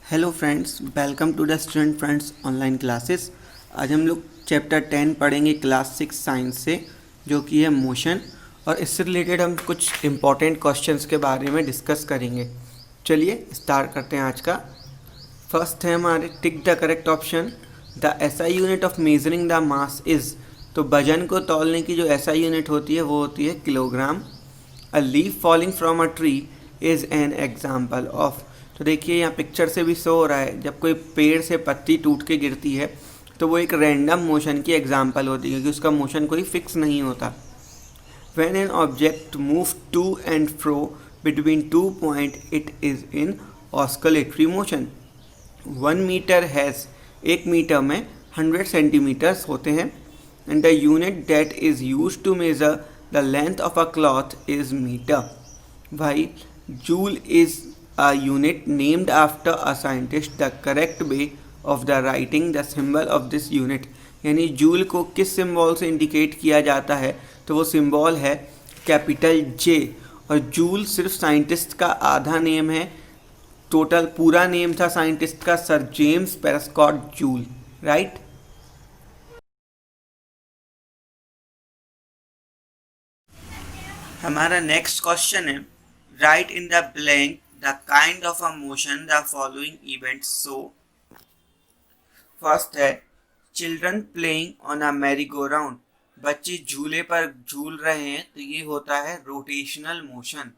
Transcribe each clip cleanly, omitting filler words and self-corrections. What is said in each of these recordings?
Hello friends, welcome to the student friends online classes. आज हम लोग चैप्टर 10 पढ़ेंगे क्लास 6 साइंस से, जो कि है मोशन। और इससे रिलेटेड हम कुछ इम्पॉर्टेंट क्वेश्चंस के बारे में डिस्कस करेंगे। चलिए स्टार्ट करते हैं आज का। फर्स्ट है हमारे tick the correct option. The SI unit of measuring the mass is. तो वजन को तौलने की जो एसआई यूनिट होती है वो होती है kilogram. A leaf falling from a tree is an example of. तो देखिए यहाँ पिक्चर से भी शो हो रहा है, जब कोई पेड़ से पत्ती टूट के गिरती है तो वो एक रैंडम मोशन की एग्जाम्पल होती है, क्योंकि उसका मोशन कोई फिक्स नहीं होता। When an object moves to and fro between 2 points, it is in oscillatory motion. 1 meter has 1 metre में 100 सेंटीमीटर्स होते हैं। And the unit that is use to measure the length of a cloth is metre. भाई, Joule is a unit named after a scientist. The correct way of the writing the symbol of this unit, यानी joule को किस symbol से indicate किया जाता है, तो वो सिंबल है कैपिटल जे। और जूल सिर्फ साइंटिस्ट का आधा नेम है, टोटल पूरा नेम था साइंटिस्ट का sir James Prescott Joule, right. हमारा नेक्स्ट क्वेश्चन है, right in the blank the kind of a motion the following events show. First है children playing on a merry go round. बच्चे झूले पर झूल रहे हैं, तो ये होता है rotational motion.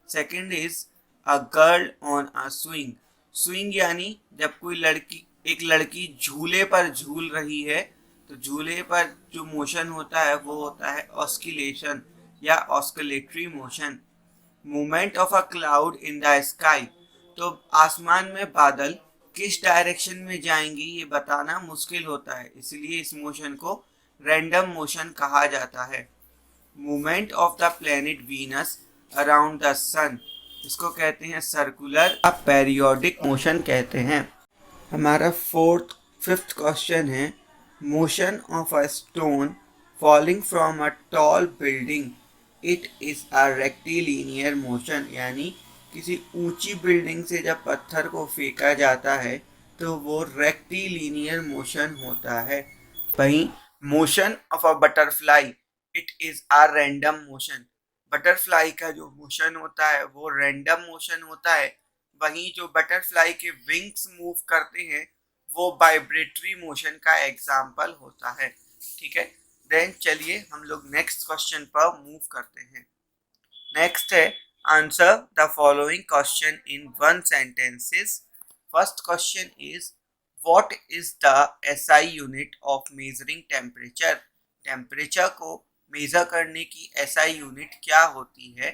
Second is a girl on a swing. Swing यानी जब कोई लड़की एक लड़की झूले पर झूल रही है, तो झूले पर जो मोशन होता है वो होता है ऑस्किलेशन या oscillatory motion. Movement of a cloud in the sky. तो आसमान में बादल किस डायरेक्शन में जाएंगे ये बताना मुश्किल होता है, इसलिए इस मोशन को रैंडम मोशन कहा जाता है। Movement of the planet Venus around the sun, इसको कहते हैं सर्कुलर पेरियोडिक मोशन कहते हैं। हमारा फिफ्थ क्वेश्चन है, motion of a stone falling from a tall building, it is a rectilinear motion. यानी किसी ऊंची बिल्डिंग से जब पत्थर को फेंका जाता है तो वो रेक्टिलिनियर मोशन होता है। वहीं motion of a butterfly, it is a random motion. Butterfly का जो मोशन होता है वो रैंडम मोशन होता है। वहीं जो बटरफ्लाई के विंग्स मूव करते हैं वो वाइब्रेटरी मोशन का एग्जाम्पल होता है। ठीक है, देन चलिए हम लोग नेक्स्ट क्वेश्चन पर मूव करते हैं। नेक्स्ट है, answer the following question in one sentences. First question is, what is the SI unit of measuring temperature. Temperature को मेजर करने की एसआई यूनिट क्या होती है?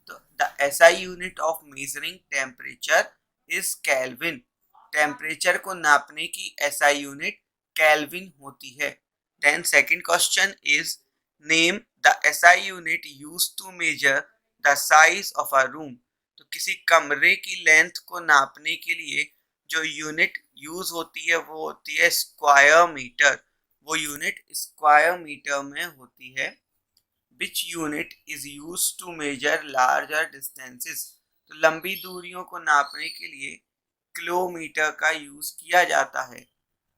तो the SI unit of measuring temperature is kelvin. Temperature को नापने की एसआई यूनिट केल्विन होती है। Then second question is, name the SI unit used to measure the size of a room. तो किसी कमरे की लेंथ को नापने के लिए जो यूनिट यूज होती है वो होती है स्क्वायर मीटर। वो यूनिट स्क्वायर मीटर में होती है। Which unit is use to measure larger distances. तो लंबी दूरियों को नापने के लिए किलोमीटर का यूज किया जाता है।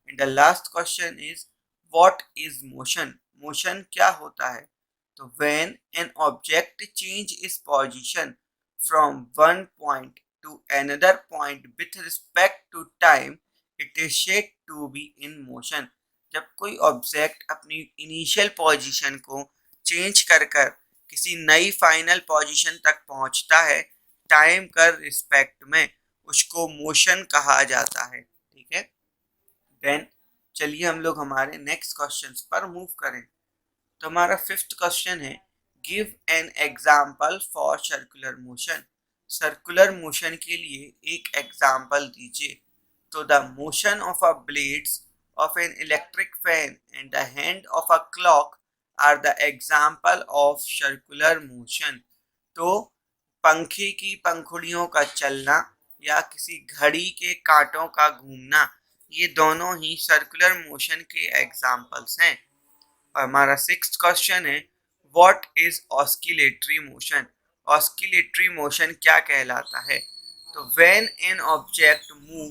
And the last question is, what is motion. Motion क्या होता है? तो when an object change its position from one point to another point with respect to time, it is said to be in motion. जब कोई object अपनी initial position को change कर कर किसी नई फाइनल पोजीशन तक पहुंचता है टाइम कर रिस्पेक्ट में, उसको मोशन कहा जाता है। ठीक है, देन चलिए हम लोग हमारे नेक्स्ट क्वेश्चन पर मूव करें। तो हमारा फिफ्थ क्वेश्चन है, give an example for circular motion. Circular motion के लिए एक एग्जाम्पल दीजिए। तो the motion of a blades of an electric fan and the hand of a clock are the example of circular motion. तो पंखे की पंखुड़ियों का चलना या किसी घड़ी के कांटों का घूमना, ये दोनों ही सर्कुलर मोशन के एग्जाम्पल्स हैं। और हमारा सिक्स्थ क्वेश्चन है, what is oscillatory motion. Oscillatory motion क्या कहलाता है? तो when an object move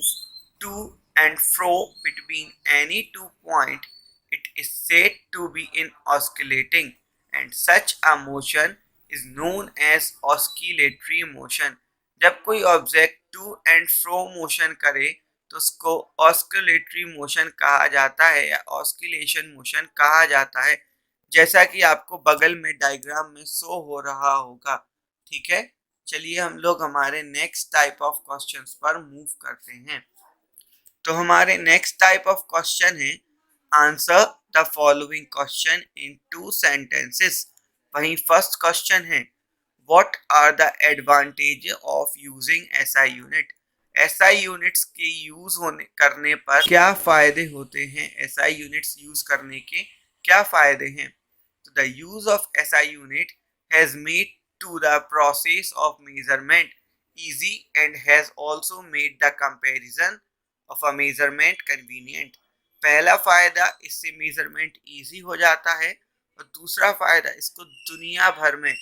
to and fro between any 2 points, it is said to be in oscillating, and such a motion is known as oscillatory motion. जब कोई object to and fro motion करे तो उसको oscillatory motion कहा जाता है या oscillation motion कहा जाता है, जैसा कि आपको बगल में डायग्राम में शो हो रहा होगा। ठीक है, चलिए हम लोग हमारे नेक्स्ट टाइप ऑफ क्वेश्चंस पर मूव करते हैं। तो हमारे नेक्स्ट टाइप ऑफ क्वेश्चन है answer the following question in 2 sentences. वहीं फर्स्ट क्वेश्चन है what are the advantage of using SI unit. SI units के यूज होने करने पर क्या फायदे होते हैं, एसआई यूनिट्स यूज करने के क्या फायदे हैं। तो the use of SI unit has made to the process of measurement easy and has also made the comparison of a measurement convenient। पहला फायदा इससे मेजरमेंट इजी हो जाता है और दूसरा फायदा इसको दुनिया भर में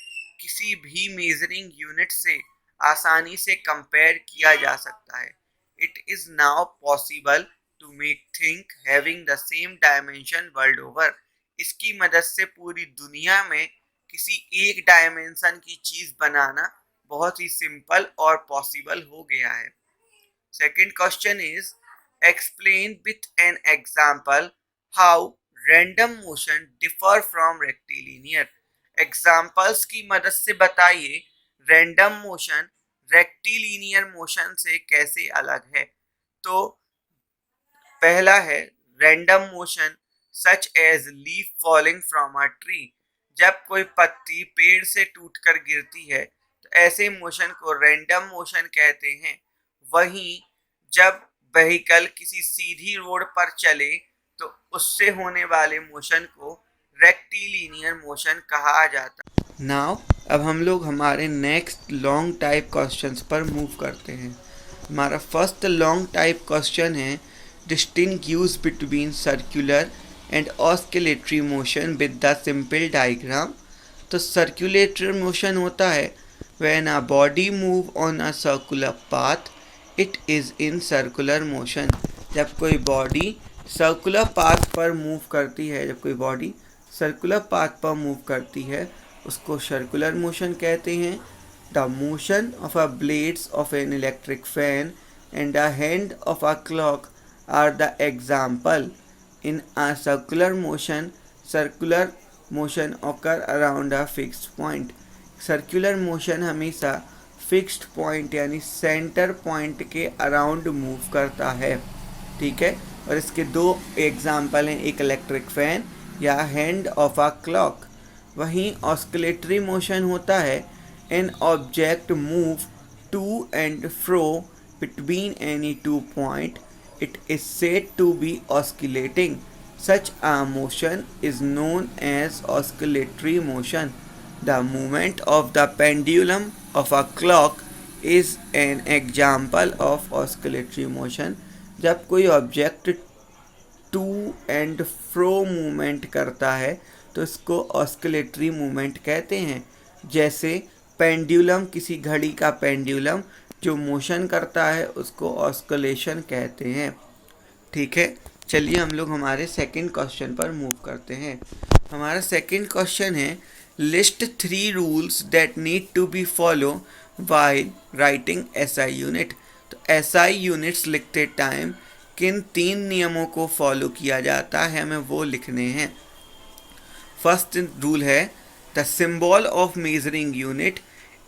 किसी भी मेजरिंग यूनिट से आसानी से कंपेयर किया जा सकता है। It is now possible to make thing having the same dimension world over. इसकी मदद से पूरी दुनिया में किसी एक डायमेंशन की चीज बनाना बहुत ही सिंपल और पॉसिबल हो गया है। Second question is explain with an example how random motion differ from rectilinear. Examples की मदद से बताइए रैंडम मोशन रेक्टिलिनियर मोशन से कैसे अलग है। तो पहला है random motion such as leaf falling from a tree. जब कोई पत्ती पेड़ से टूटकर गिरती है तो ऐसे मोशन को रैंडम मोशन कहते हैं। वहीं जब व्हीकल किसी सीधी रोड पर चले तो उससे होने वाले मोशन को रेक्टिलिनियर मोशन कहा जाता है। नाउ अब हम लोग हमारे नेक्स्ट लॉन्ग टाइप क्वेश्चंस पर मूव करते हैं। हमारा फर्स्ट लॉन्ग टाइप क्वेश्चन है distinguish between circular and oscillatory motion with the simple diagram। तो circulatory motion होता है when a body move on a circular path it is in circular motion। जब कोई बॉडी सर्कुलर पाथ पर move करती है, जब कोई बॉडी सर्कुलर पाथ पर मूव करती है उसको सर्कुलर मोशन कहते हैं। The motion of a blades of an electric fan and the hand of a clock are the example. In a circular motion occur around a fixed point। Circular motion हमेशा fixed point यानी centre point के around move करता है। ठीक है, और इसके 2 example हैं, एक इलेक्ट्रिक फैन या हैंड ऑफ अ क्लॉक। वहीं ऑस्किलेटरी मोशन होता है an object move to and fro between any 2 point it is said to be oscillating। Such a motion is known as oscillatory motion। The movement of the pendulum of a clock is an example of oscillatory motion। जब कोई object to and fro movement करता है तो इसको oscillatory movement कहते हैं। जैसे pendulum, किसी घड़ी का पेंडुलम जो मोशन करता है उसको ऑस्किलेशन कहते हैं। ठीक है, चलिए हम लोग हमारे सेकंड क्वेश्चन पर मूव करते हैं। हमारा सेकंड क्वेश्चन है list 3 rules that need to be follow while writing SI unit. तो एसआई यूनिट्स लिखते टाइम किन 3 नियमों को फॉलो किया जाता है हमें वो लिखने हैं। फर्स्ट रूल है the symbol of measuring unit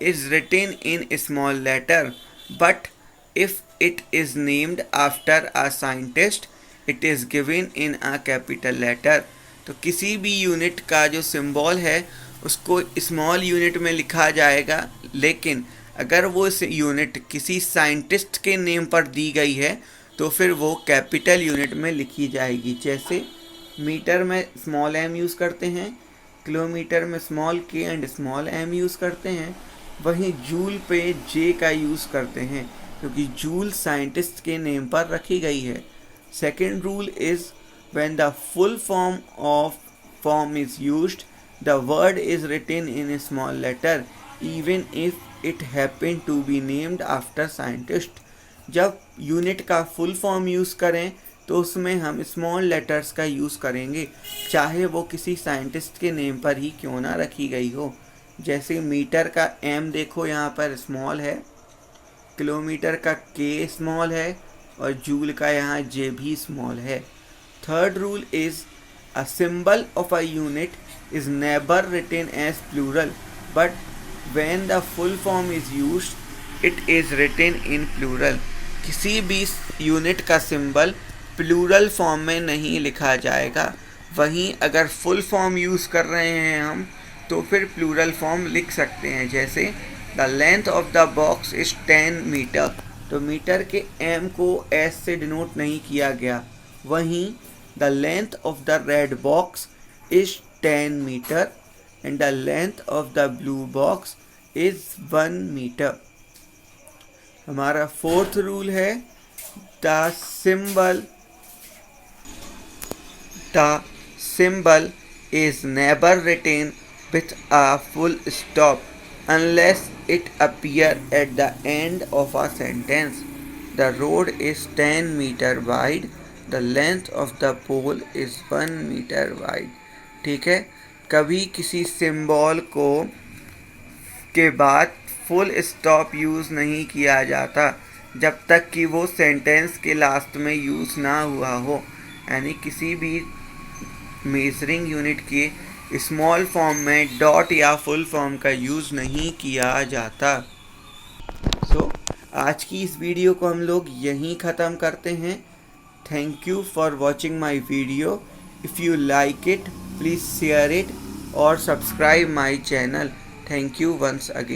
is written in small letter, but if it is named after a scientist it is given in a capital letter। तो किसी भी यूनिट का जो सिंबल है उसको स्मॉल यूनिट में लिखा जाएगा, लेकिन अगर वो इस यूनिट किसी साइंटिस्ट के नेम पर दी गई है तो फिर वो कैपिटल यूनिट में लिखी जाएगी। जैसे मीटर में स्मॉल एम यूज़ करते हैं, किलोमीटर में स्मॉल के एंड स्मॉल एम यूज़ करते हैं, वहीं जूल पे जे का यूज़ करते हैं क्योंकि जूल साइंटिस्ट के नेम पर रखी गई है। Second rule is when the full form is used the word is written in small letter even if it happen to be named after scientist. जब यूनिट का फुल फॉर्म यूज़ करें तो उसमें हम स्मॉल लेटर्स का use करेंगे, चाहे वो किसी साइंटिस्ट के नेम पर ही क्यों ना रखी गई हो। जैसे मीटर का एम देखो यहाँ पर स्मॉल है, किलोमीटर का के स्मॉल है और जूल का यहाँ जे भी स्मॉल है। Third rule is a symbol of a unit is never written as plural but when the full form is used it is written in plural. किसी भी यूनिट का सिंबल प्लूरल फॉर्म में नहीं लिखा जाएगा, वहीं अगर फुल फॉर्म यूज़ कर रहे हैं हम तो फिर प्लूरल फॉर्म लिख सकते हैं। जैसे the length of the box is 10 metre, तो मीटर के एम को एस से डिनोट नहीं किया गया, वहीं the length of the red box is 10 metre and the length of the blue box is 1 metre. हमारा फोर्थ रूल है the symbol is never written with a full stop unless it appears at the end of a sentence. The road is 10 meter wide. The length of the pole is 1 meter wide. ठीक है, कभी किसी symbol को के बाद full stop use नहीं किया जाता जब तक कि वो सेंटेंस के लास्ट में यूज़ ना हुआ हो, यानी किसी भी मेजरिंग यूनिट के स्मॉल फॉर्म में डॉट या फुल फॉर्म का यूज़ नहीं किया जाता। आज की इस वीडियो को हम लोग यहीं ख़त्म करते हैं। Thank you for watching my video. If you like it please share it और subscribe my channel. Thank you once again.